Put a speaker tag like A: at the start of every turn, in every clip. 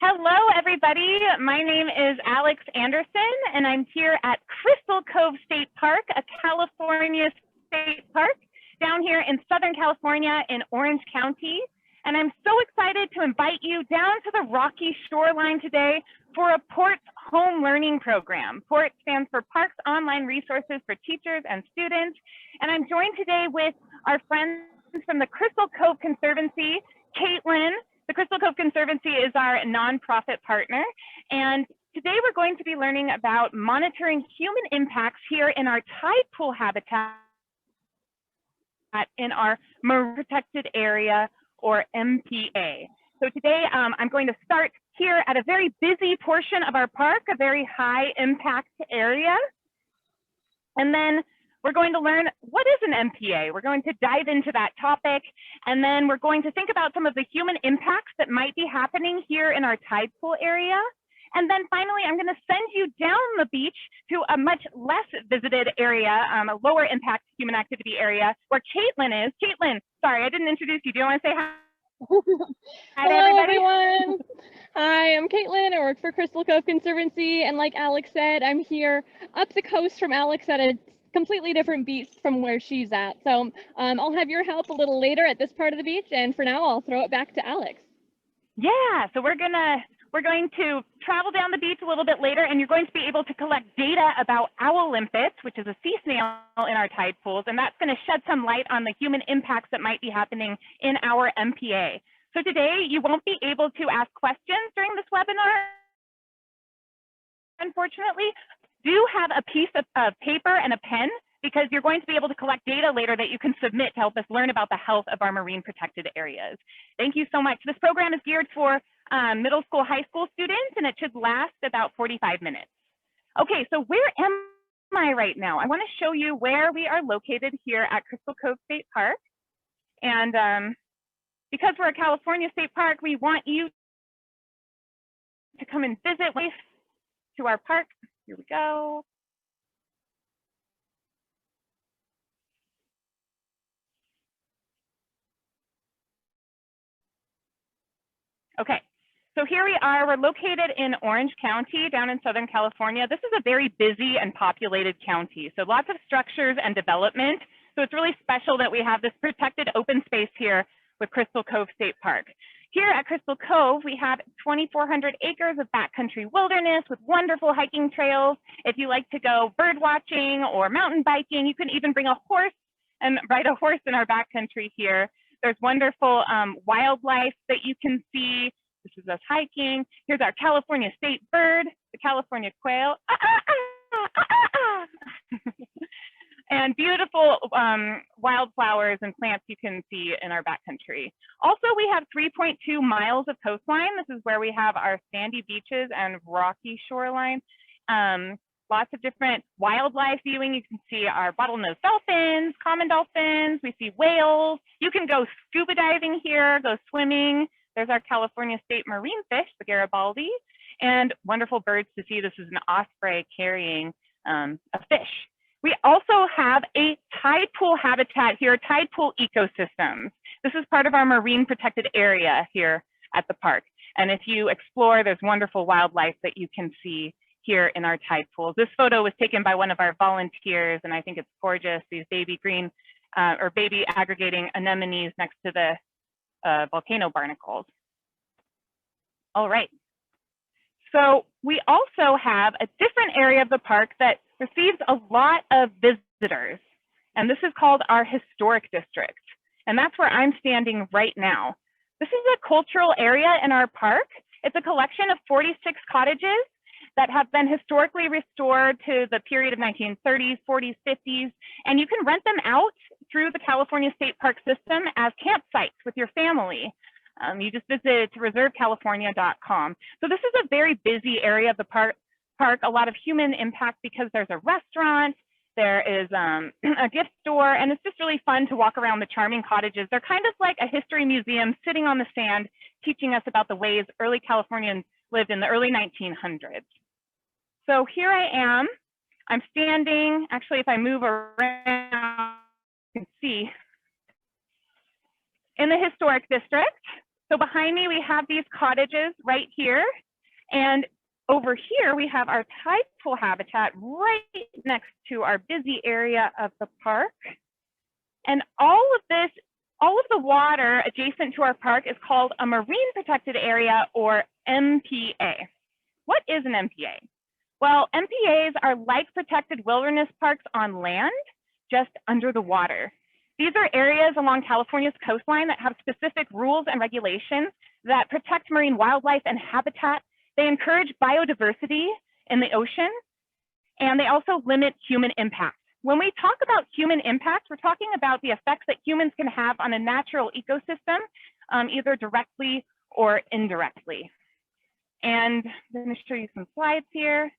A: Hello, everybody. My name is Alex Anderson, and I'm here at Crystal Cove State Park, a California state park down here in Southern California in Orange County. And I'm so excited to invite you down to the rocky shoreline today for a PORT home learning program. PORT stands for Parks Online Resources for Teachers and Students. And I'm joined today with our friends from the Crystal Cove Conservancy, Kaitlin. The Crystal Cove Conservancy is our nonprofit partner, and today we're going to be learning about monitoring human impacts here in our tide pool habitat in our Marine Protected Area, or MPA. So today I'm going to start here at a very busy portion of our park, a very high impact area, and then we're going to learn what is an MPA. We're going to dive into that topic, and then we're going to think about some of the human impacts that might be happening here in our tide pool area. And then finally, I'm going to send you down the beach to a much less visited area, a lower impact human activity area where Kaitlin is. Kaitlin, sorry, I didn't introduce you. Do you want to say hi?
B: Hi to everybody. Everyone. Hi, I'm Kaitlin. I work for Crystal Cove Conservancy, and like Alex said, I'm here up the coast from Alex at a completely different beach from where she's at. So I'll have your help a little later at this part of the beach, and for now I'll throw it back to Alex.
A: Yeah, so we're going to travel down the beach a little bit later, and you're going to be able to collect data about owl limpets, which is a sea snail in our tide pools, and that's going to shed some light on the human impacts that might be happening in our MPA. So today you won't be able to ask questions during this webinar, unfortunately. Do have a piece of paper and a pen, because you're going to be able to collect data later that you can submit to help us learn about the health of our marine protected areas. Thank you so much. This program is geared for middle school, high school students, and it should last about 45 minutes. Okay, so where am I right now? I want to show you where we are located here at Crystal Cove State Park. And because we're a California state park, we want you to come and visit to our park. Here we go. Okay, so here we are. We're located in Orange County down in Southern California. This is a very busy and populated county, so lots of structures and development. So it's really special that we have this protected open space here with Crystal Cove State Park. Here at Crystal Cove, we have 2,400 acres of backcountry wilderness with wonderful hiking trails. If you like to go bird watching or mountain biking, you can even bring a horse and ride a horse in our backcountry here. There's wonderful wildlife that you can see. This is us hiking. Here's our California state bird, the California quail. And beautiful wildflowers and plants you can see in our backcountry. Also, we have 3.2 miles of coastline. This is where we have our sandy beaches and rocky shoreline. Lots of different wildlife viewing. You can see our bottlenose dolphins, common dolphins. We see whales. You can go scuba diving here, go swimming. There's our California state marine fish, the Garibaldi, and wonderful birds to see. This is an osprey carrying a fish. We also have a tide pool habitat here, tide pool ecosystems. This is part of our marine protected area here at the park. And if you explore, there's wonderful wildlife that you can see here in our tide pools. This photo was taken by one of our volunteers, and I think it's gorgeous. These baby green or baby aggregating anemones next to the volcano barnacles. All right. So we also have a different area of the park that receives a lot of visitors, and this is called our historic district. And that's where I'm standing right now. This is a cultural area in our park. It's a collection of 46 cottages that have been historically restored to the period of 1930s, 40s, 50s, and you can rent them out through the California State Park system as campsites with your family. You just visit reservecalifornia.com. So this is a very busy area of the park, a lot of human impact because there's a restaurant, there is a gift store, and it's just really fun to walk around the charming cottages. They're kind of like a history museum sitting on the sand, teaching us about the ways early Californians lived in the early 1900s. So here I am. I'm standing, actually, if I move around, you can see, in the historic district. So behind me, we have these cottages right here. And over here, we have our tide pool habitat right next to our busy area of the park. And all of the water adjacent to our park is called a marine protected area, or MPA. What is an MPA? Well, MPAs are like protected wilderness parks on land, just under the water. These are areas along California's coastline that have specific rules and regulations that protect marine wildlife and habitat. They encourage biodiversity in the ocean, and they also limit human impact. When we talk about human impact, we're talking about the effects that humans can have on a natural ecosystem, either directly or indirectly. And I'm going to show you some slides here.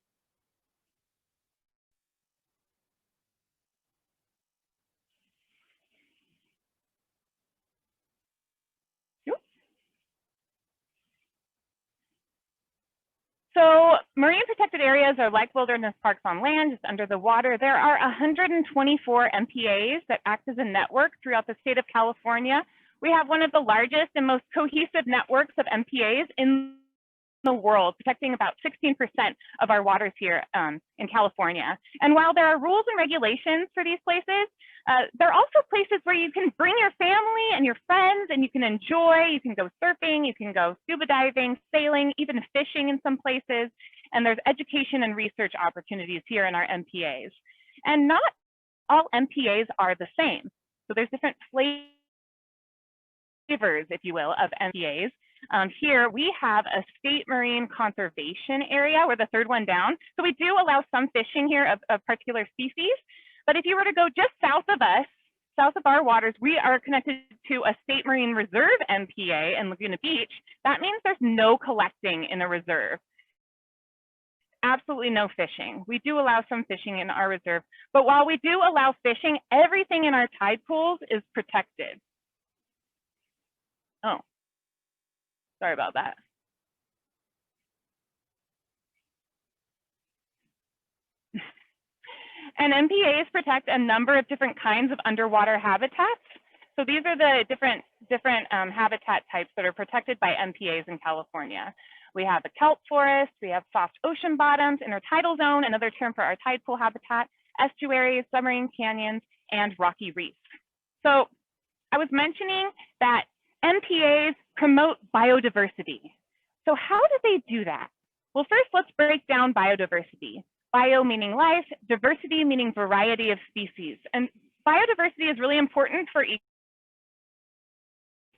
A: So marine protected areas are like wilderness parks on land, just under the water. There are 124 MPAs that act as a network throughout the state of California. We have one of the largest and most cohesive networks of MPAs in the world, protecting about 16% of our waters here in California. And while there are rules and regulations for these places, there are also places where you can bring your family and your friends and you can enjoy. You can go surfing, you can go scuba diving, sailing, even fishing in some places. And there's education and research opportunities here in our MPAs. And not all MPAs are the same. So there's different flavors, if you will, of MPAs. Here we have a state marine conservation area. We're the third one down. So we do allow some fishing here of particular species. But if you were to go just south of us, south of our waters, we are connected to a state marine reserve MPA in Laguna Beach. That means there's no collecting in a reserve. Absolutely no fishing. We do allow some fishing in our reserve. But while we do allow fishing, everything in our tide pools is protected. Oh. Sorry about that. And MPAs protect a number of different kinds of underwater habitats. So these are the different habitat types that are protected by MPAs in California. We have the kelp forest, we have soft ocean bottoms, intertidal zone, another term for our tide pool habitat, estuaries, submarine canyons, and rocky reefs. So I was mentioning that MPAs promote biodiversity. So how do they do that? Well, first, let's break down biodiversity. Bio meaning life, diversity meaning variety of species. And biodiversity is really important for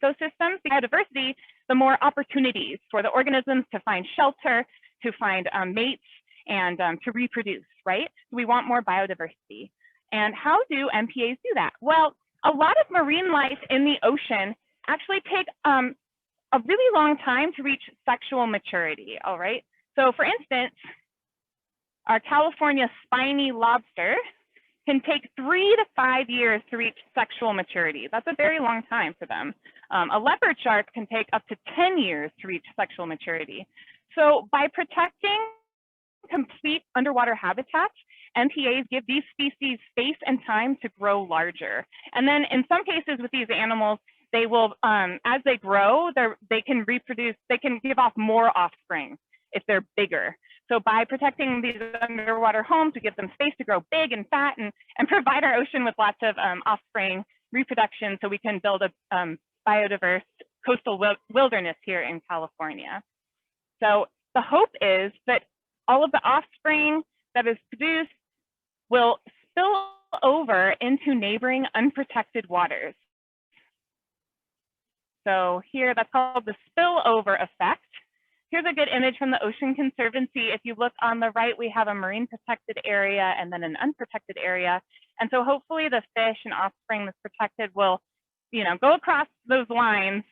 A: ecosystems. Biodiversity, the more opportunities for the organisms to find shelter, to find mates, and to reproduce, right? So we want more biodiversity. And how do MPAs do that? Well, a lot of marine life in the ocean actually take a really long time to reach sexual maturity, all right? So for instance, our California spiny lobster can take 3 to 5 years to reach sexual maturity. That's a very long time for them. A leopard shark can take up to 10 years to reach sexual maturity. So by protecting complete underwater habitats, MPAs give these species space and time to grow larger. And then in some cases with these animals, they will, as they grow, they can reproduce, they can give off more offspring if they're bigger. So by protecting these underwater homes, we give them space to grow big and fat and provide our ocean with lots of offspring reproduction so we can build a biodiverse coastal wilderness here in California. So the hope is that all of the offspring that is produced will spill over into neighboring unprotected waters. So here, that's called the spillover effect. Here's a good image from the Ocean Conservancy. If you look on the right, we have a marine protected area and then an unprotected area. And so hopefully the fish and offspring that's protected will, go across those lines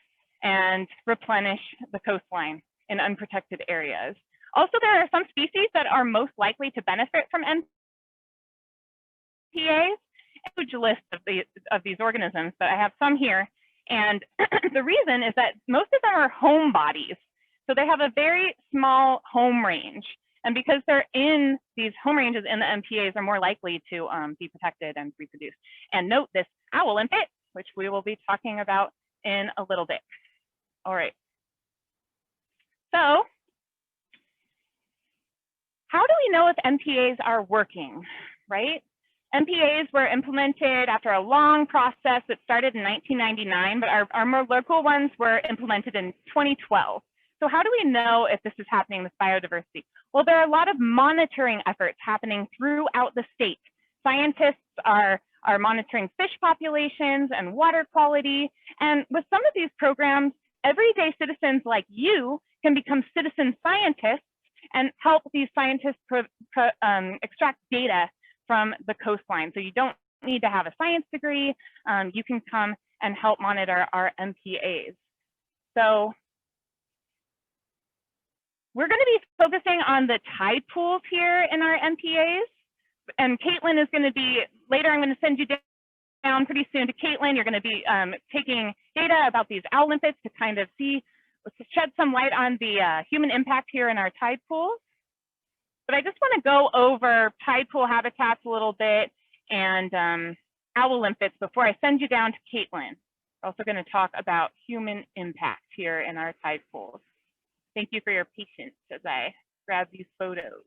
A: and replenish the coastline in unprotected areas. Also, there are some species that are most likely to benefit from MPAs. A huge list of these organisms, but I have some here. And the reason is that most of them are home bodies. So they have a very small home range. And because they're in these home ranges in the MPAs, are more likely to be protected and reproduce. And note this owl limpet, which we will be talking about in a little bit. All right. So how do we know if MPAs are working, right? MPAs were implemented after a long process that started in 1999, but our more local ones were implemented in 2012. So how do we know if this is happening with biodiversity? Well, there are a lot of monitoring efforts happening throughout the state. Scientists are monitoring fish populations and water quality. And with some of these programs, everyday citizens like you can become citizen scientists and help these scientists extract data from the coastline. So you don't need to have a science degree. You can come and help monitor our MPAs. So we're going to be focusing on the tide pools here in our MPAs. And Kaitlin is going to be, later I'm going to send you down pretty soon to Kaitlin. You're going to be taking data about these owl limpets to kind of see, to shed some light on the human impact here in our tide pools. But I just want to go over tide pool habitats a little bit and owl limpets before I send you down to Kaitlin. We're also going to talk about human impact here in our tide pools. Thank you for your patience as I grab these photos.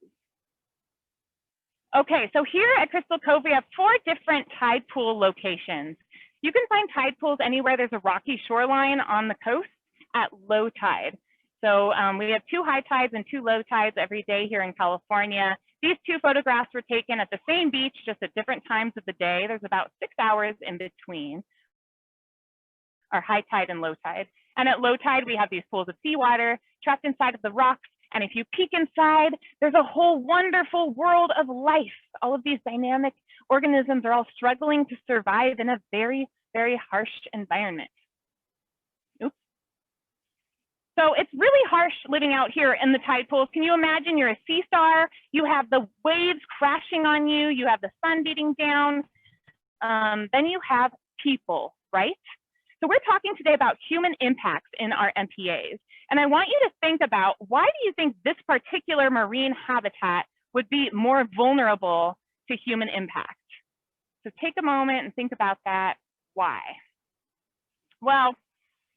A: Okay, so here at Crystal Cove, we have 4 different tide pool locations. You can find tide pools anywhere there's a rocky shoreline on the coast at low tide. So we have 2 high tides and 2 low tides every day here in California. These 2 photographs were taken at the same beach, just at different times of the day. There's about 6 hours in between our high tide and low tide. And at low tide, we have these pools of seawater trapped inside of the rocks. And if you peek inside, there's a whole wonderful world of life. All of these dynamic organisms are all struggling to survive in a very, very harsh environment. Oops. So it's really harsh living out here in the tide pools. Can you imagine you're a sea star? You have the waves crashing on you. You have the sun beating down. Then you have people, right? So we're talking today about human impacts in our MPAs. And I want you to think about, why do you think this particular marine habitat would be more vulnerable to human impact? So take a moment and think about that. Why? Well,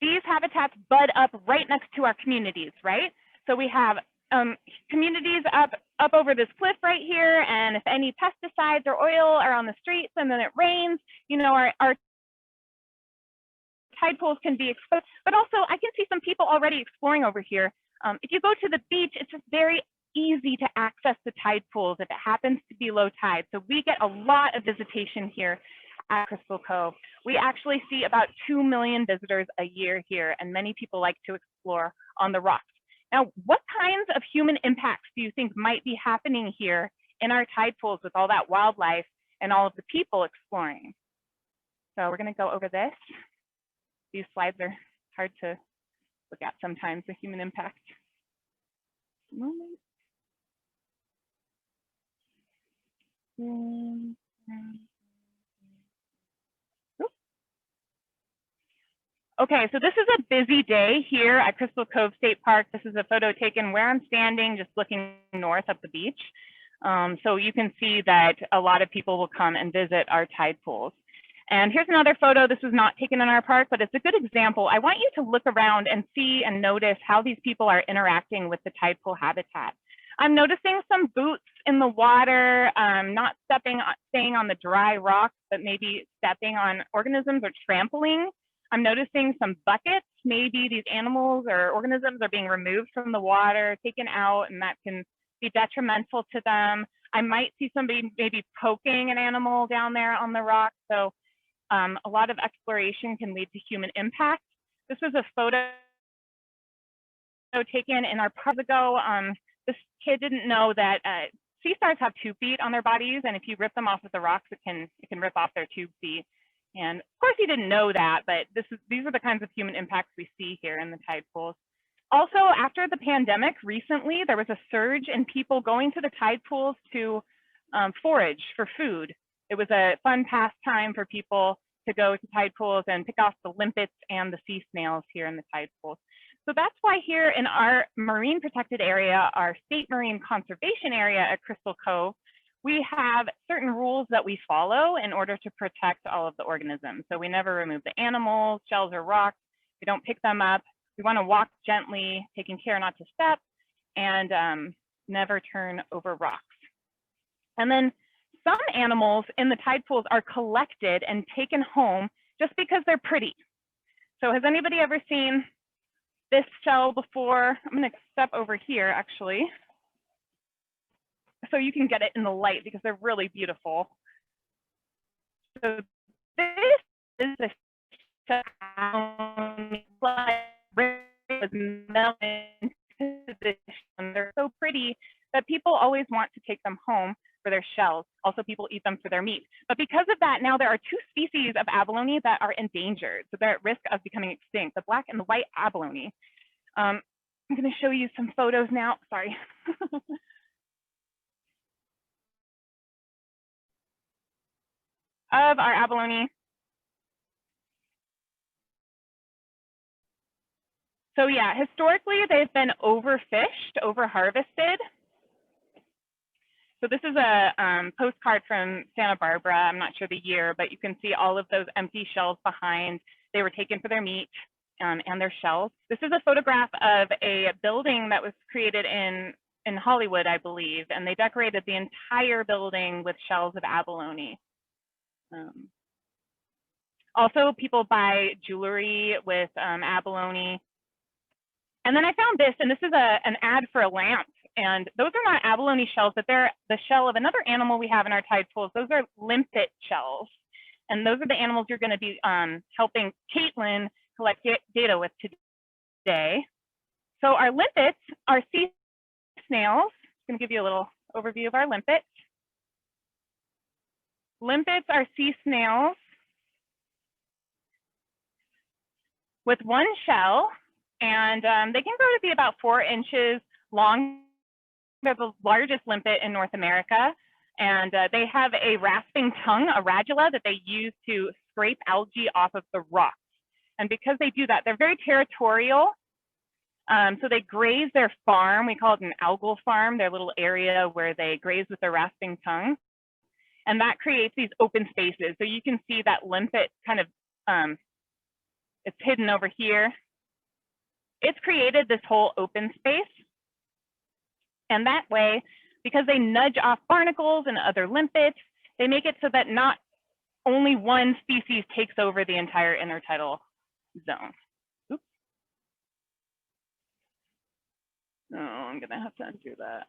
A: these habitats bud up right next to our communities, right? So we have communities up over this cliff right here. And if any pesticides or oil are on the streets and then it rains, you know, our tide pools can be exposed, but also I can see some people already exploring over here. If you go to the beach, it's just very easy to access the tide pools if it happens to be low tide. So we get a lot of visitation here at Crystal Cove. We actually see about 2 million visitors a year here, and many people like to explore on the rocks. Now, what kinds of human impacts do you think might be happening here in our tide pools with all that wildlife and all of the people exploring? So we're going to go over this. These slides are hard to look at sometimes, the human impact. Okay, so this is a busy day here at Crystal Cove State Park. This is a photo taken where I'm standing, just looking north up the beach. So you can see that a lot of people will come and visit our tide pools. And here's another photo. This was not taken in our park, but it's a good example. I want you to look around and see and notice how these people are interacting with the tide pool habitat. I'm noticing some boots in the water, not staying on the dry rocks, but maybe stepping on organisms or trampling. I'm noticing some buckets. Maybe these animals or organisms are being removed from the water, taken out, and that can be detrimental to them. I might see somebody maybe poking an animal down there on the rock. So a lot of exploration can lead to human impact. This was a photo taken in our park ago. This kid didn't know that sea stars have tube feet on their bodies, and if you rip them off of the rocks, it can rip off their tube feet. And of course, he didn't know that, but these are the kinds of human impacts we see here in the tide pools. Also, after the pandemic, recently there was a surge in people going to the tide pools to forage for food. It was a fun pastime for people to go to tide pools and pick off the limpets and the sea snails here in the tide pools. So that's why here in our marine protected area, our state marine conservation area at Crystal Cove, we have certain rules that we follow in order to protect all of the organisms. So we never remove the animals, shells, or rocks. We don't pick them up. We want to walk gently, taking care not to step, and never turn over rocks. And then some animals in the tide pools are collected and taken home just because they're pretty. So has anybody ever seen this shell before? I'm going to step over here actually, so you can get it in the light because they're really beautiful. So this is a shell and they're so pretty that people always want to take them home for their shells. Also, people eat them for their meat. But because of that, now there are 2 species of abalone that are endangered. So they're at risk of becoming extinct, the black and the white abalone. I'm going to show you some photos now. Sorry. Of our abalone. So yeah, historically, they've been overfished, overharvested. So this is a postcard from Santa Barbara. I'm not sure the year, but you can see all of those empty shells behind. They were taken for their meat and their shells. This is a photograph of a building that was created in Hollywood, I believe, and they decorated the entire building with shells of abalone. Also, people buy jewelry with abalone. And then I found this, and this is an ad for a lamp. And those are not abalone shells, but they're the shell of another animal we have in our tide pools. Those are limpet shells. And those are the animals you're going to be helping Kaitlin collect data with today. So our limpets are sea snails. I'm going to give you a little overview of our limpets. Limpets are sea snails with one shell, and they can grow to be about 4 inches long. They're the largest limpet in North America, and they have a rasping tongue, a radula, that they use to scrape algae off of the rocks. And because they do that, they're very territorial. So they graze their farm. We call it an algal farm, their little area where they graze with their rasping tongue. And that creates these open spaces. So you can see that limpet kind of, it's hidden over here. It's created this whole open space. And that way, because they nudge off barnacles and other limpets, they make it so that not only one species takes over the entire intertidal zone. Oops. Oh, I'm going to have to undo that.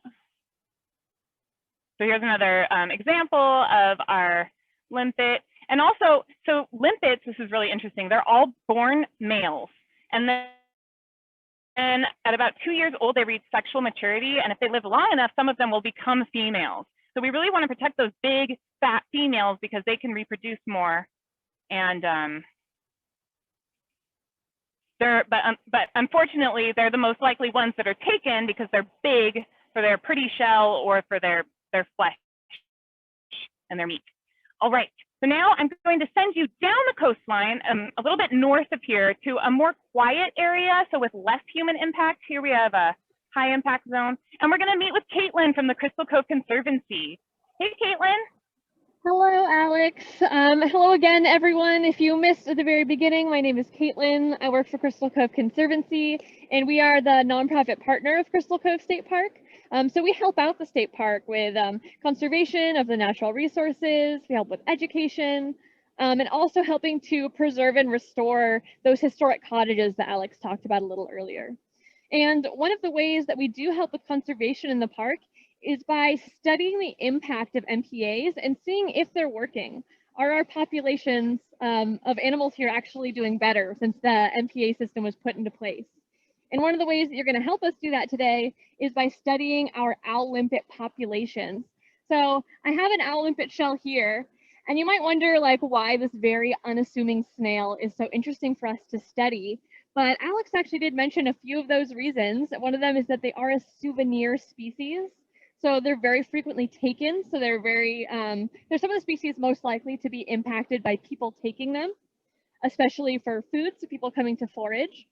A: So here's another example of our limpet. And also, so limpets, this is really interesting, they're all born males. And then at about 2 years old, they reach sexual maturity. And if they live long enough, some of them will become females. So we really want to protect those big, fat females because they can reproduce more. And but unfortunately, they're the most likely ones that are taken because they're big for their pretty shell or for their flesh and their meat. All right, so now I'm going to send you down the coastline a little bit north of here to a more quiet area, so with less human impact. Here we have a high impact zone, and we're going to meet with Kaitlin from the Crystal Cove Conservancy. Hey, Kaitlin.
B: Hello, Alex. Hello again, everyone. If you missed at the very beginning, my name is Kaitlin. I work for Crystal Cove Conservancy, and we are the nonprofit partner of Crystal Cove State Park. So we help out the state park with conservation of the natural resources. We help with education, and also helping to preserve and restore those historic cottages that Alex talked about a little earlier. And one of the ways that we do help with conservation in the park is by studying the impact of MPAs and seeing if they're working. Are our populations of animals here actually doing better since the MPA system was put into place? And one of the ways that you're going to help us do that today is by studying our owl limpet populations. So I have an owl limpet shell here, and you might wonder like why this very unassuming snail is so interesting for us to study. But Alex actually did mention a few of those reasons. One of them is that they are a souvenir species. So they're very frequently taken. So they're they're some of the species most likely to be impacted by people taking them, especially for food, so people coming to forage.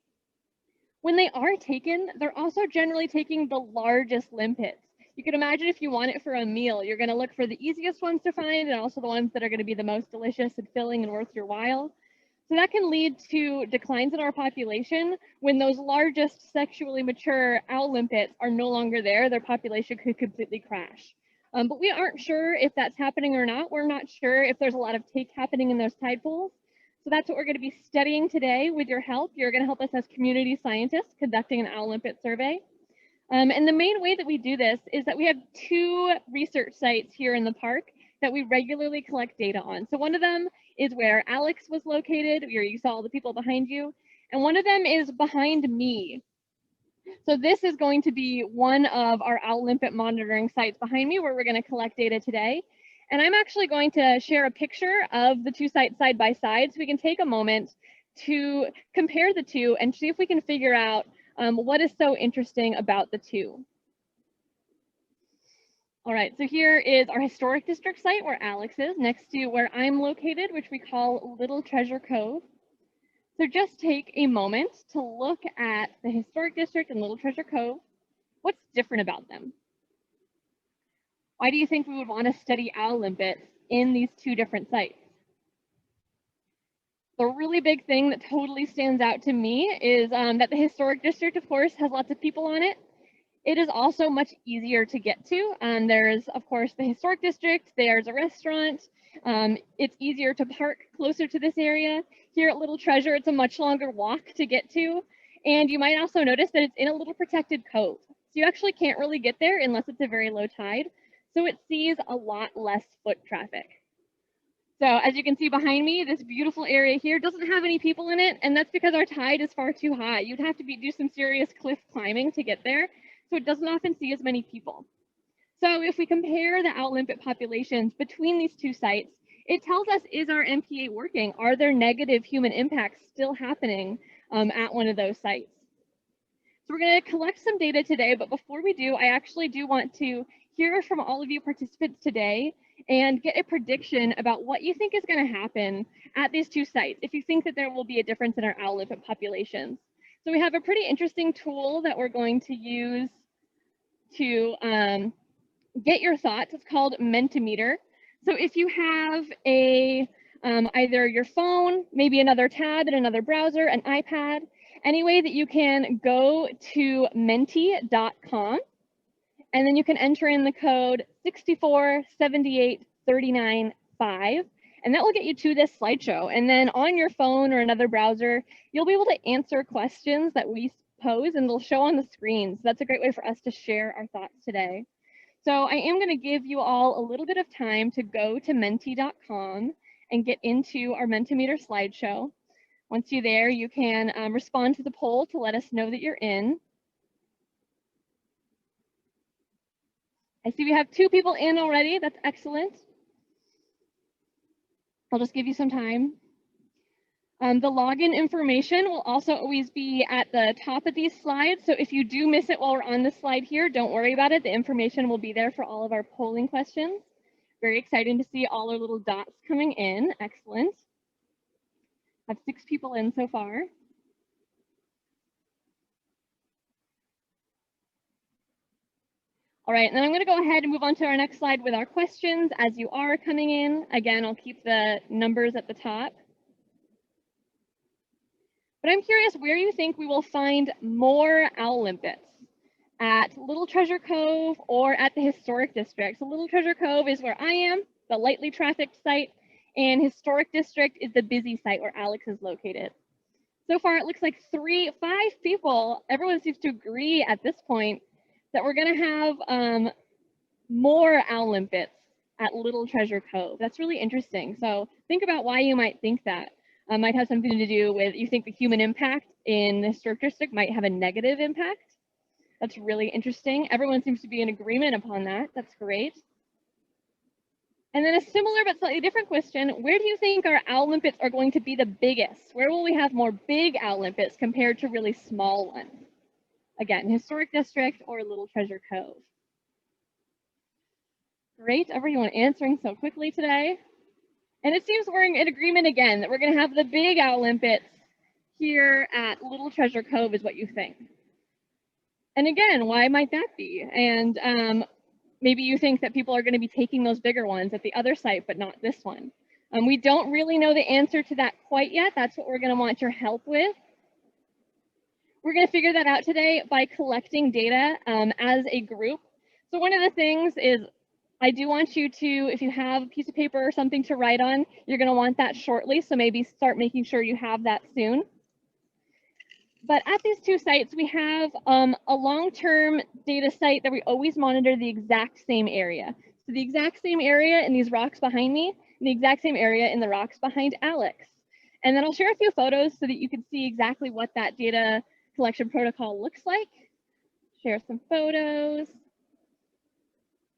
B: When they are taken, they're also generally taking the largest limpets. You can imagine if you want it for a meal, you're going to look for the easiest ones to find and also the ones that are going to be the most delicious and filling and worth your while. So that can lead to declines in our population when those largest sexually mature owl limpets are no longer there. Their population could completely crash. But we aren't sure if that's happening or not. We're not sure if there's a lot of take happening in those tide pools. So that's what we're going to be studying today with your help. You're going to help us as community scientists conducting an owl limpet survey. And the main way that we do this is that we have 2 research sites here in the park that we regularly collect data on. So one of them is where Alex was located, where you saw all the people behind you, and one of them is behind me. So this is going to be one of our owl limpet monitoring sites behind me where we're going to collect data today. And I'm actually going to share a picture of the 2 sites side by side so we can take a moment to compare the 2 and see if we can figure out what is so interesting about the 2. All right, so here is our historic district site where Alex is, next to where I'm located, which we call Little Treasure Cove. So just take a moment to look at the historic district and Little Treasure Cove. What's different about them? Why do you think we would want to study owl limpets in these 2 different sites? The really big thing that totally stands out to me is that the historic district, of course, has lots of people on it. It is also much easier to get to. There's, of course, the historic district. There's a restaurant. It's easier to park closer to this area. Here at Little Treasure, it's a much longer walk to get to. And you might also notice that it's in a little protected cove. So you actually can't really get there unless it's a very low tide. So it sees a lot less foot traffic. So as you can see behind me, this beautiful area here doesn't have any people in it, and that's because our tide is far too high. You'd have to do some serious cliff climbing to get there, so it doesn't often see as many people. So if we compare the owl limpet populations between these 2 sites, it tells us, is our MPA working? Are there negative human impacts still happening at one of those sites? So we're going to collect some data today, but before we do, I actually do want to hear from all of you participants today and get a prediction about what you think is going to happen at these 2 sites, if you think that there will be a difference in our owl limpet populations. So we have a pretty interesting tool that we're going to use to get your thoughts. It's called Mentimeter. So if you have a either your phone, maybe another tab in another browser, an iPad, any way that you can go to menti.com, and then you can enter in the code 6478395, and that will get you to this slideshow. And then on your phone or another browser, you'll be able to answer questions that we pose, and they'll show on the screen. So that's a great way for us to share our thoughts today. So I am going to give you all a little bit of time to go to menti.com and get into our Mentimeter slideshow. Once you're there, you can respond to the poll to let us know that you're in. I see we have 2 people in already. That's excellent. I'll just give you some time. The login information will also always be at the top of these slides. So if you do miss it while we're on this slide here, don't worry about it. The information will be there for all of our polling questions. Very exciting to see all our little dots coming in. Excellent. I have 6 people in so far. All right, and then I'm going to go ahead and move on to our next slide with our questions as you are coming in. Again, I'll keep the numbers at the top. But I'm curious where you think we will find more owl limpets, at Little Treasure Cove or at the historic district. So Little Treasure Cove is where I am, the lightly trafficked site, and historic district is the busy site where Alex is located. So far, it looks like 5 people, everyone seems to agree at this point that we're going to have more owl limpets at Little Treasure Cove. That's really interesting. So think about why you might think that. Might have something to do with, you think the human impact in the historic district might have a negative impact. That's really interesting. Everyone seems to be in agreement upon that. That's great. And then a similar but slightly different question, where do you think our owl limpets are going to be the biggest? Where will we have more big owl limpets compared to really small ones? Again, historic district or Little Treasure Cove. Great, everyone answering so quickly today. And it seems we're in agreement again that we're going to have the big owl limpets here at Little Treasure Cove is what you think. And again, why might that be? And maybe you think that people are going to be taking those bigger ones at the other site, but not this one. We don't really know the answer to that quite yet. That's what we're going to want your help with. We're going to figure that out today by collecting data as a group. So one of the things is I do want you to, if you have a piece of paper or something to write on, you're going to want that shortly. So maybe start making sure you have that soon. But at these two sites, we have a long-term data site that we always monitor the exact same area. So the exact same area in these rocks behind me, and the exact same area in the rocks behind Alex. And then I'll share a few photos so that you can see exactly what that data collection protocol looks like. Share some photos.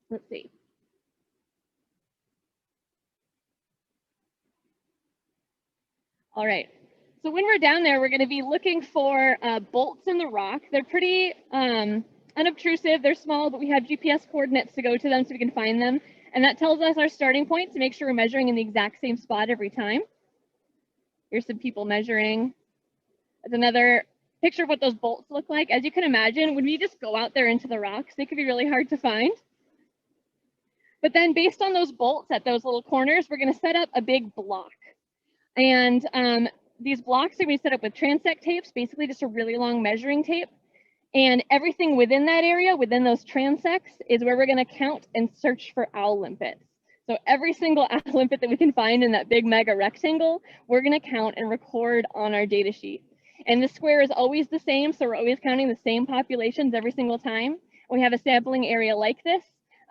B: Let's see. All right. So when we're down there, we're going to be looking for bolts in the rock. They're pretty unobtrusive. They're small, but we have GPS coordinates to go to them so we can find them. And that tells us our starting point to make sure we're measuring in the exact same spot every time. Here's some people measuring. That's another picture of what those bolts look like. As you can imagine, when we just go out there into the rocks, they can be really hard to find. But then based on those bolts at those little corners, we're going to set up a big block. And these blocks are going to be set up with transect tapes, basically just a really long measuring tape. And everything within that area, within those transects, is where we're going to count and search for owl limpets. So every single owl limpet that we can find in that big mega rectangle, we're going to count and record on our data sheet. And the square is always the same, so we're always counting the same populations every single time. We have a sampling area like this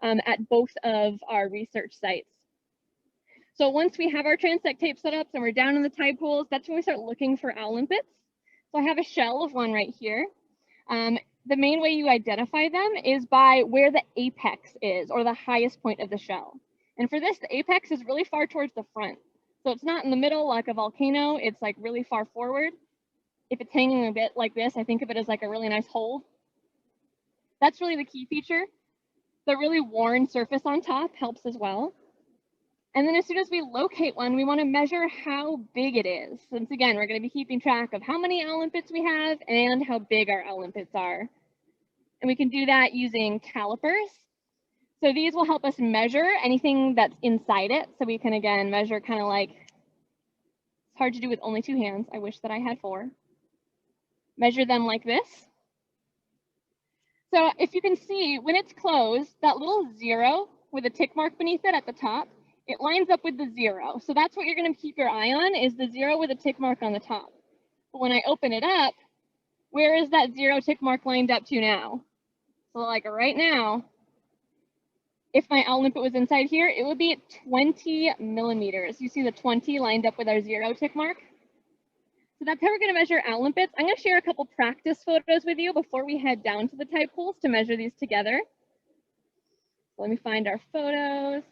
B: at both of our research sites. So once we have our transect tape set up and we're down in the tide pools, that's when we start looking for owl limpets. So I have a shell of one right here. The main way you identify them is by where the apex is, or the highest point of the shell. And for this, the apex is really far towards the front. So it's not in the middle like a volcano, it's like really far forward. If it's hanging a bit like this, I think of it as like a really nice hold. That's really the key feature. The really worn surface on top helps as well. And then as soon as we locate one, we want to measure how big it is. Since again, we're going to be keeping track of how many owl limpets we have and how big our owl limpets are. And we can do that using calipers. So these will help us measure anything that's inside it. So we can again measure kind of like, it's hard to do with only 2 hands. I wish that I had 4. Measure them like this. So if you can see, when it's closed, that little 0 with a tick mark beneath it at the top, it lines up with the 0. So that's what you're going to keep your eye on, is the 0 with a tick mark on the top. But when I open it up, where is that 0 tick mark lined up to now? So like right now, if my owl limpet was inside here, it would be 20 millimeters. You see the 20 lined up with our 0 tick mark? So that's how we're going to measure owl limpets. I'm going to share a couple practice photos with you before we head down to the tide pools to measure these together. So let me find our photos.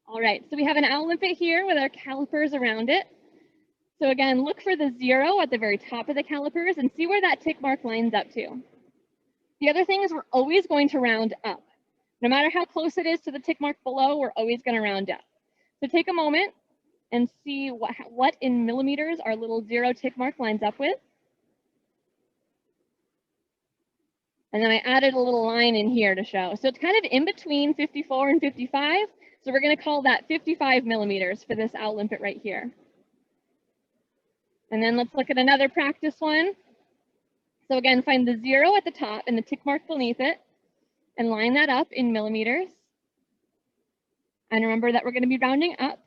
B: All right, so we have an owl limpet here with our calipers around it. So again, look for the 0 at the very top of the calipers and see where that tick mark lines up to. The other thing is we're always going to round up. No matter how close it is to the tick mark below, we're always going to round up. So take a moment and see what in millimeters our little 0 tick mark lines up with. And then I added a little line in here to show. So it's kind of in between 54 and 55. So we're going to call that 55 millimeters for this owl limpet right here. And then let's look at another practice one. So again, find the 0 at the top and the tick mark beneath it and line that up in millimeters. And remember that we're going to be rounding up.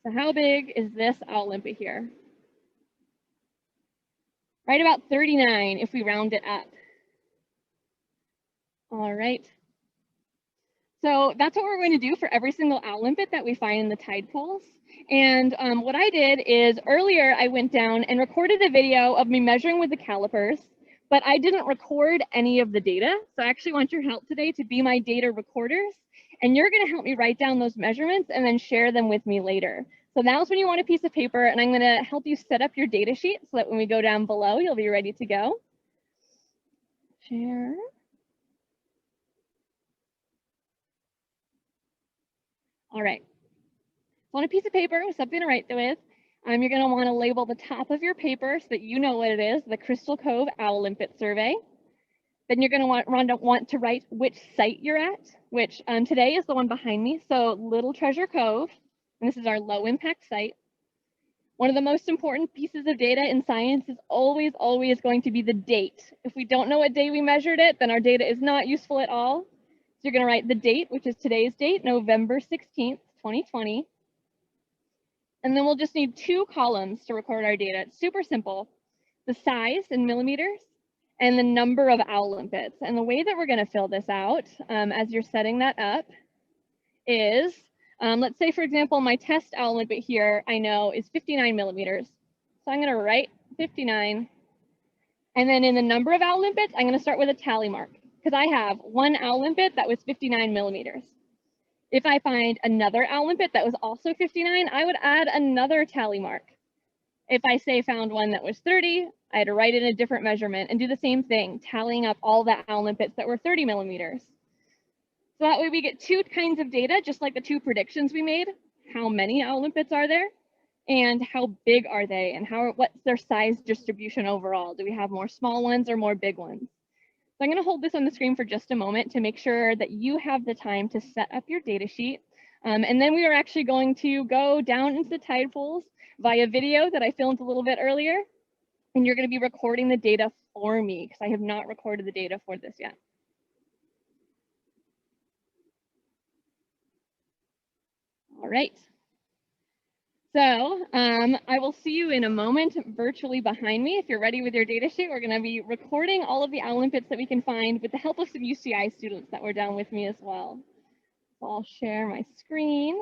B: So how big is this owl limpet here? Right about 39 if we round it up. All right. So that's what we're going to do for every single owl limpet that we find in the tide pools. And what I did is earlier I went down and recorded a video of me measuring with the calipers, but I didn't record any of the data. So I actually want your help today to be my data recorders. And you're going to help me write down those measurements and then share them with me later. So now's when you want a piece of paper, and I'm going to help you set up your data sheet so that when we go down below, you'll be ready to go. Share. All right. So on a piece of paper with something to write with, you're going to want to label the top of your paper so that you know what it is, the Crystal Cove Owl Limpet Survey. Then you're going to want to write which site you're at, which today is the one behind me. So Little Treasure Cove, and this is our low impact site. One of the most important pieces of data in science is always, always going to be the date. If we don't know what day we measured it, then our data is not useful at all. So you're going to write the date, which is today's date, November 16th, 2020. And then we'll just need 2 columns to record our data. It's super simple. The size in millimeters and the number of owl limpets. And the way that we're going to fill this out as you're setting that up is, let's say, for example, my test owl limpet here I know is 59 millimeters. So I'm going to write 59. And then in the number of owl limpets, I'm going to start with a tally mark because I have 1 owl limpet that was 59 millimeters. If I find another owl limpet that was also 59, I would add another tally mark. If I say found one that was 30, I had to write in a different measurement and do the same thing, tallying up all the owl limpets that were 30 millimeters. So that way we get 2 kinds of data, just like the 2 predictions we made. How many owl limpets are there? And how big are they? And what's their size distribution overall? Do we have more small ones or more big ones? So I'm going to hold this on the screen for just a moment to make sure that you have the time to set up your data sheet. And then we are actually going to go down into the tide pools via video that I filmed a little bit earlier. And you're going to be recording the data for me because I have not recorded the data for this yet. All right. So I will see you in a moment virtually behind me. If you're ready with your data sheet, we're going to be recording all of the owl limpets that we can find with the help of some UCI students that were down with me as well. So I'll share my screen.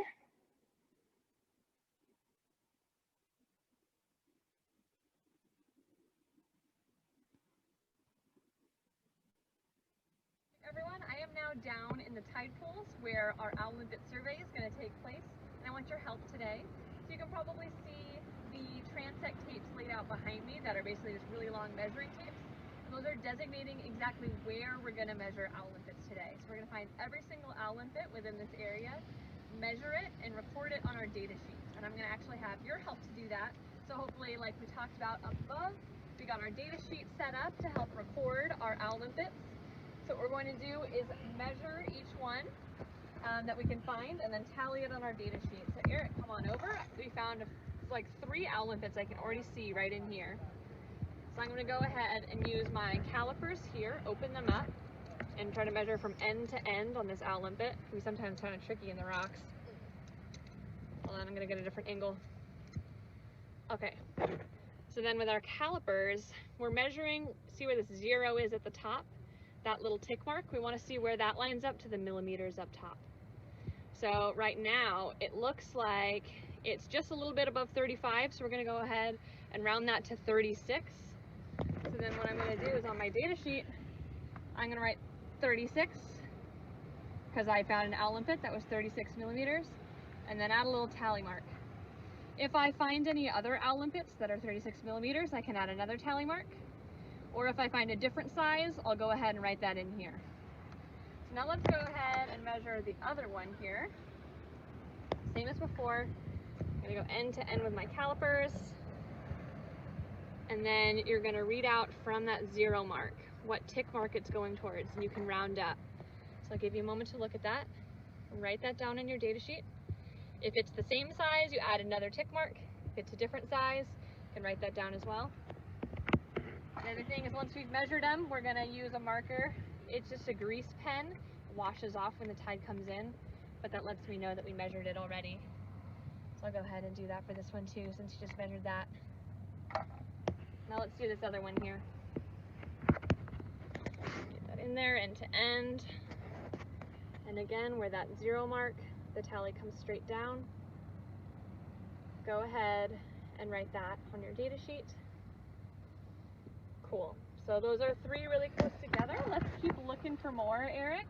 B: Everyone, I am now down in the tide pools where our owl limpet survey is going to take place, and I want your help today. So you can probably see the transect tapes laid out behind me that are basically just really long measuring tapes. And those are designating exactly where we're going to measure owl limpets today. So we're going to find every single owl limpet within this area, measure it, and record it on our data sheet. And I'm going to actually have your help to do that. So hopefully, like we talked about up above, we got our data sheet set up to help record our owl limpets. So what we're going to do is measure each one that we can find and then tally it on our data sheet. So Eric, come on over. We found like 3 owl limpets I can already see right in here. So I'm going to go ahead and use my calipers here, open them up, and try to measure from end to end on this owl limpet. It can be sometimes kind of tricky in the rocks. Hold on, I'm going to get a different angle. Okay. So then with our calipers, we're measuring, see where this 0 is at the top? That little tick mark, we want to see where that lines up to the millimeters up top. So right now it looks like it's just a little bit above 35, so we're going to go ahead and round that to 36. So then what I'm going to do is on my data sheet, I'm going to write 36 because I found an owl limpet that was 36 millimeters, and then add a little tally mark. If I find any other owl limpets that are 36 millimeters, I can add another tally mark. Or if I find a different size, I'll go ahead and write that in here. So now let's go ahead and measure the other one here. Same as before. I'm going to go end to end with my calipers. And then you're going to read out from that 0 mark what tick mark it's going towards, and you can round up. So I'll give you a moment to look at that. Write that down in your data sheet. If it's the same size, you add another tick mark. If it's a different size, you can write that down as well. The other thing is once we've measured them, we're going to use a marker. It's just a grease pen. It washes off when the tide comes in, but that lets me know that we measured it already. So I'll go ahead and do that for this one too, since you just measured that. Now let's do this other one here. Get that in there, end to end. And again, where that 0 mark, the tally comes straight down. Go ahead and write that on your data sheet. Cool. So those are 3 really close together. Let's keep looking for more, Eric.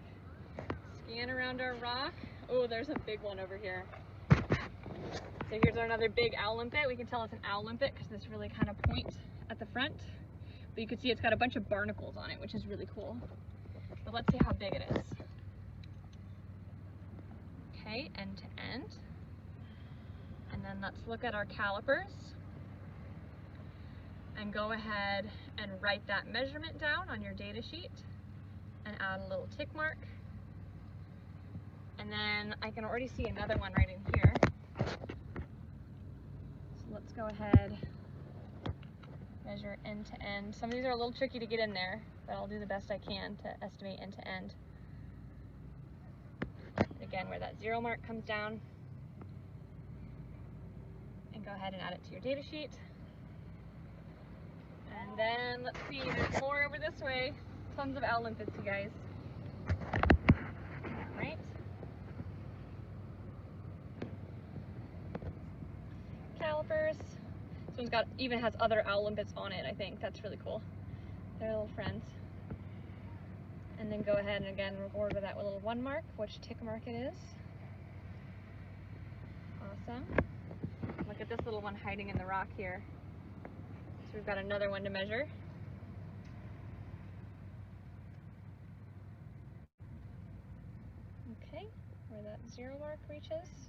B: Scan around our rock. Oh, there's a big one over here. So here's another big owl limpet. We can tell it's an owl limpet because this really kind of point at the front. But you can see it's got a bunch of barnacles on it, which is really cool. But let's see how big it is. Okay, end to end. And then let's look at our calipers and go ahead and write that measurement down on your data sheet. and add a little tick mark. And then I can already see another one right in here. So let's go ahead, measure end to end. Some of these are a little tricky to get in there, but I'll do the best I can to estimate end to end. Again, where that 0 mark comes down, and go ahead and add it to your data sheet. And then let's see, there's more over this way. Tons of owl limpets, you guys. All right. Calipers. This one's got, even has other owl limpets on it, I think. That's really cool. They're little friends. And then go ahead and again record with that little 1 mark, which tick mark it is. Awesome. Look at this little one hiding in the rock here. So we've got another one to measure. Okay, where that 0 mark reaches.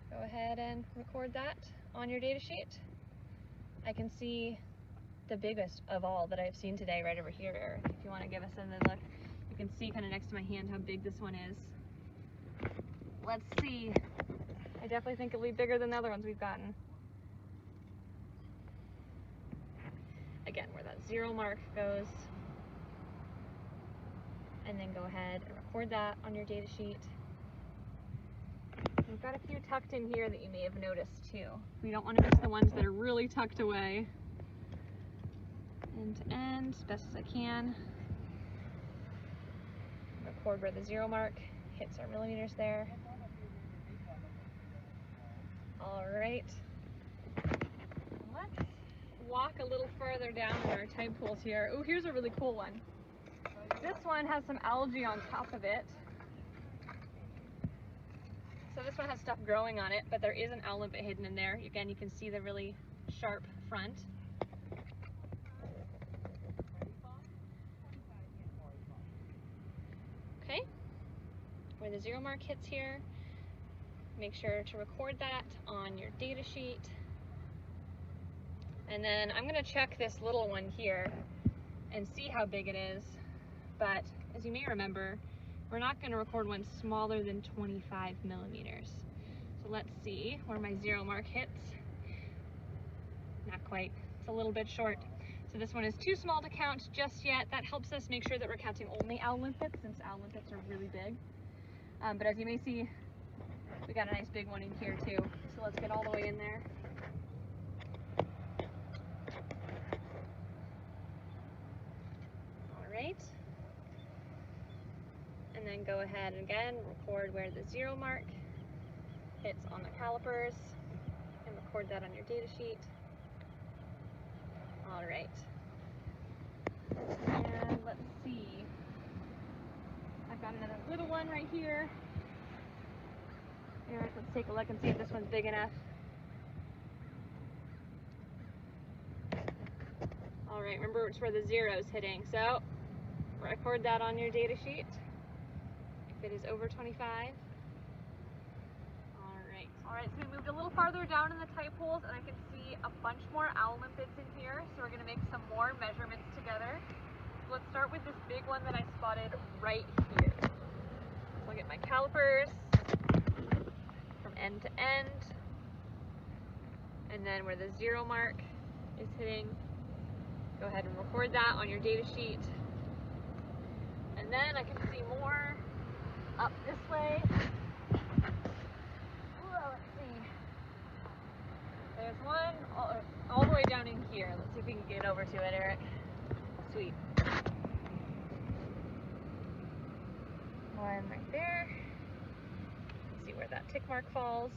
B: Go ahead and record that on your data sheet. I can see the biggest of all that I've seen today right over here, Eric. If you want to give us another look, you can see kind of next to my hand how big this one is. Let's see. I definitely think it'll be bigger than the other ones we've gotten. Again, where that 0 mark goes. And then go ahead and record that on your data sheet. We've got a few tucked in here that you may have noticed too. We don't want to miss the ones that are really tucked away. End to end, as best as I can. Record where the 0 mark hits our millimeters there. All right. Let's walk a little further down in our tide pools here. Oh, here's a really cool one. This one has some algae on top of it. So this one has stuff growing on it, but there is an owl limpet hidden in there. Again, you can see the really sharp front. Okay, where the 0 mark hits here, make sure to record that on your data sheet. And then I'm gonna check this little one here and see how big it is. But as you may remember, we're not gonna record one smaller than 25 millimeters. So let's see where my 0 mark hits. Not quite, it's a little bit short. So this one is too small to count just yet. That helps us make sure that we're counting only owl limpets, since owl limpets are really big. But as you may see, we got a nice big one in here too. So let's get all the way in there. All right. And then go ahead and again, record where the 0 mark hits on the calipers and record that on your data sheet. All right. And let's see. I've got another little one right here. Eric, let's take a look and see if this one's big enough. All right, remember it's where the 0 is hitting. So record that on your data sheet. If it is over 25. All right, so we moved a little farther down in the tide pools and I can see a bunch more owl limpets in here. So we're gonna make some more measurements together. So let's start with this big one that I spotted right here. So I'll get my calipers from end to end. And then where the 0 mark is hitting, go ahead and record that on your data sheet. And then I can see more up this way. Let's see. There's one all the way down in here. Let's see if we can get over to it, Eric. Sweet. One right there. See where that tick mark falls.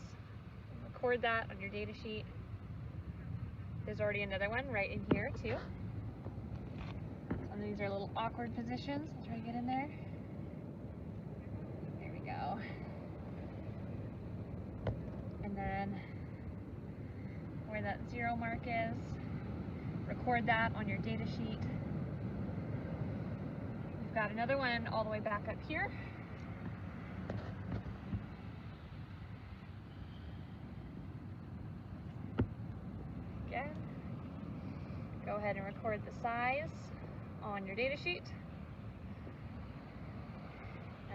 B: Record that on your data sheet. There's already another one right in here too. Some of these are a little awkward positions. Let's try to get in there. There we go. And then where that 0 mark is, record that on your data sheet. We've got another one all the way back up here. Again, go ahead and record the size on your data sheet.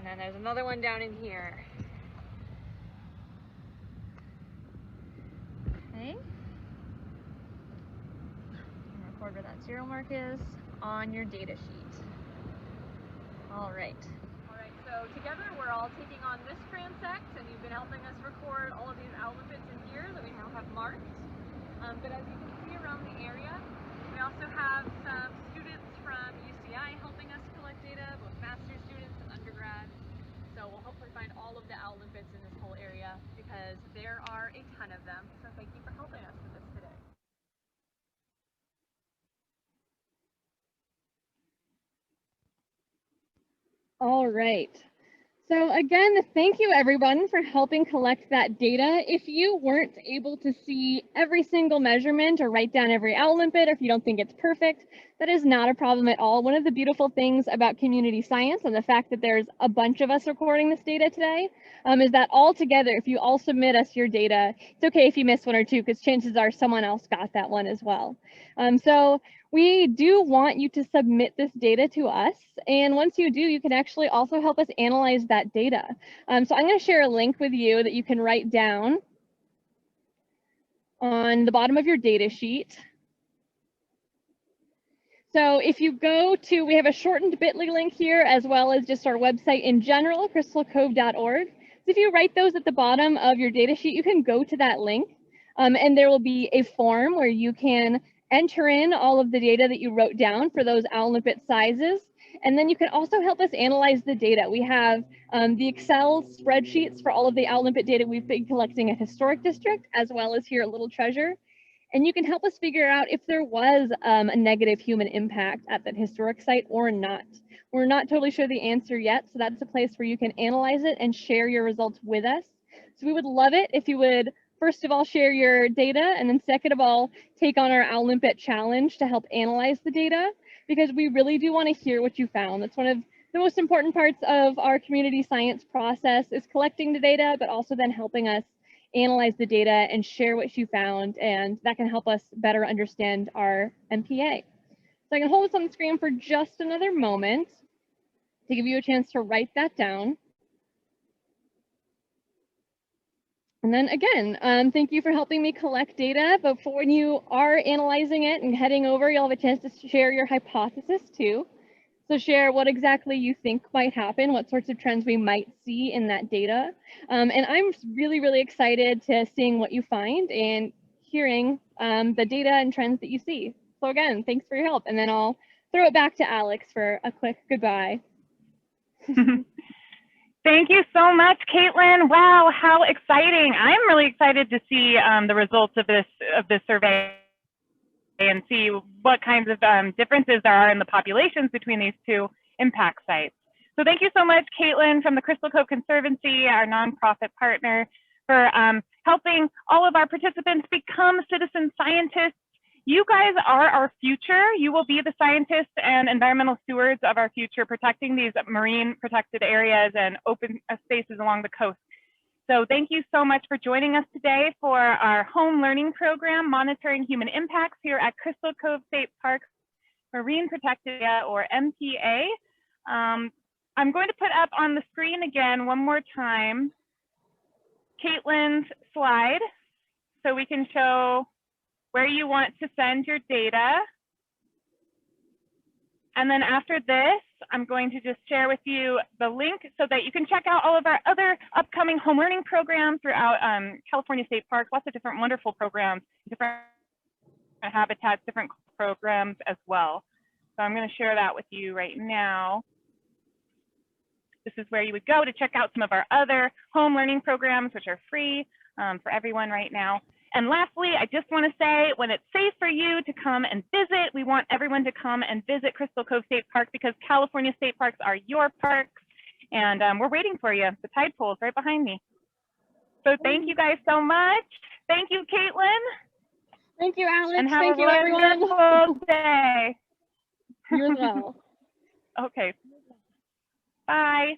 C: then there's another one down in here. Okay. And record where that serial mark is on your data sheet. All right. So together we're all taking on this transect, and you've been helping us record all of these owl limpets in here that we now have marked. But as you can see around the area, we also have some students from UCI helping us collect data, both master's students and undergrad. So we'll hopefully find all of the owl limpets in this whole area because there are a ton of them. So thank you for helping us with this today.
B: All right. So again, thank you everyone for helping collect that data. If you weren't able to see every single measurement or write down every owl limpet, or if you don't think it's perfect, that is not a problem at all. One of the beautiful things about community science and the fact that there's a bunch of us recording this data today is that all together, if you all submit us your data, it's okay if you miss one or two because chances are someone else got that one as well. So we do want you to submit this data to us. And once you do, you can actually also help us analyze that data. So I'm going to share a link with you that you can write down on the bottom of your data sheet. So if you go to, we have a shortened bit.ly link here, as well as just our website in general, crystalcove.org. So if you write those at the bottom of your data sheet, you can go to that link, and there will be a form where you can enter in all of the data that you wrote down for those owl limpet sizes. And then you can also help us analyze the data. We have the Excel spreadsheets for all of the owl limpet data we've been collecting at Historic District, as well as here at Little Treasure. And you can help us figure out if there was a negative human impact at that historic site or not. We're not totally sure the answer yet, so that's a place where you can analyze it and share your results with us. So we would love it if you would, first of all, share your data, and then second of all, take on our Owl Limpet challenge to help analyze the data, because we really do want to hear what you found. That's one of the most important parts of our community science process, is collecting the data, but also then helping us analyze the data and share what you found, and that can help us better understand our MPA. So I can hold this on the screen for just another moment to give you a chance to write that down. And then again, thank you for helping me collect data, but for when you are analyzing it and heading over, you'll have a chance to share your hypothesis too. So share what exactly you think might happen, what sorts of trends we might see in that data. And I'm really, really excited to seeing what you find and hearing the data and trends that you see. So again, thanks for your help. And then I'll throw it back to Alex for a quick goodbye.
A: Thank you so much, Kaitlin. Wow, how exciting. I'm really excited to see the results of this survey and see what kinds of differences there are in the populations between these two impact sites. So thank you so much, Kaitlin, from the Crystal Cove Conservancy, our nonprofit partner, for helping all of our participants become citizen scientists. You guys are our future. You will be the scientists and environmental stewards of our future, protecting these marine protected areas and open spaces along the coast. So thank you so much for joining us today for our home learning program, Monitoring Human Impacts, here at Crystal Cove State Park's Marine Protected Area, or MPA. I'm going to put up on the screen again one more time Kaitlin's slide so we can show where you want to send your data. And then after this, I'm going to just share with you the link so that you can check out all of our other upcoming home learning programs throughout California State Parks, lots of different wonderful programs, different habitats, different programs as well. So I'm going to share that with you right now. This is where you would go to check out some of our other home learning programs, which are free for everyone right now. And lastly, I just want to say, when it's safe for you to come and visit, we want everyone to come and visit Crystal Cove State Park, because California State Parks are your parks, and we're waiting for you. The tide pool is right behind me. So thank you guys so much. Thank you, Kaitlin.
B: Thank you, Alex.
A: And have
B: Thank
A: a
B: you, everyone.
A: wonderful day.
B: You as well.
A: Okay. Bye.